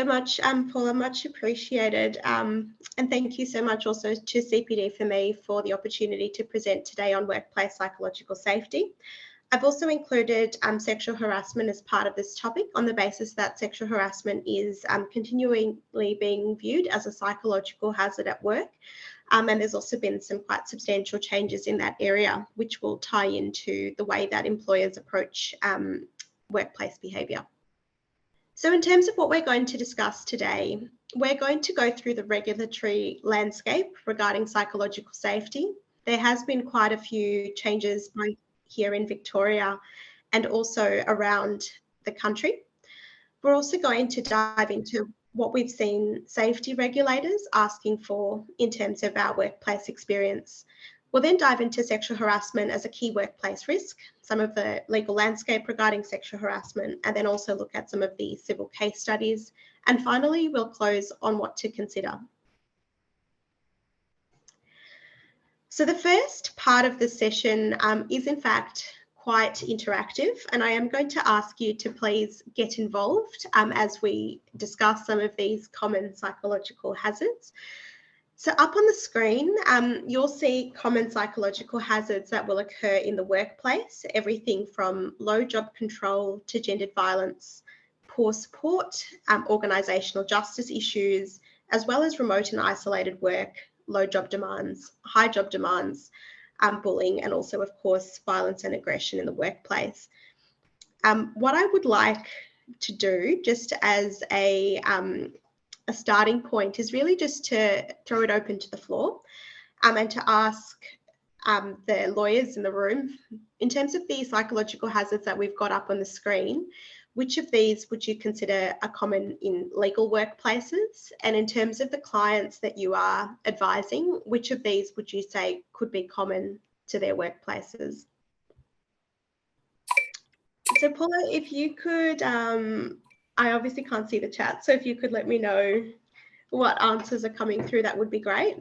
so much, Paula, much appreciated. And thank you so much also to CPD for me for the opportunity to present today on workplace psychological safety. I've also included sexual harassment as part of this topic on the basis that sexual harassment is continually being viewed as a psychological hazard at work. And there's also been some quite substantial changes in that area, which will tie into the way that employers approach workplace behaviour. So in terms of what we're going to discuss today, we're going to go through the regulatory landscape regarding psychological safety. There has been quite a few changes both here in Victoria and also around the country. We're also going to dive into what we've seen safety regulators asking for in terms of our workplace experience. We'll then dive into sexual harassment as a key workplace risk, some of the legal landscape regarding sexual harassment, and then also look at some of the civil case studies. And finally, we'll close on what to consider. So the first part of the session is in fact quite interactive, and I am going to ask you to please get involved as we discuss some of these common psychological hazards. So up on the screen, you'll see common psychological hazards that will occur in the workplace, everything from low job control to gendered violence, poor support, organisational justice issues, as well as remote and isolated work, low job demands, high job demands, bullying, and also, of course, violence and aggression in the workplace. What I would like to do, just as a starting point, is really just to throw it open to the floor and to ask the lawyers in the room, in terms of the psychological hazards that we've got up on the screen, which of these would you consider are common in legal workplaces? And in terms of the clients that you are advising, which of these would you say could be common to their workplaces? So Paula, if you could, I obviously can't see the chat, so if you could let me know what answers are coming through, that would be great.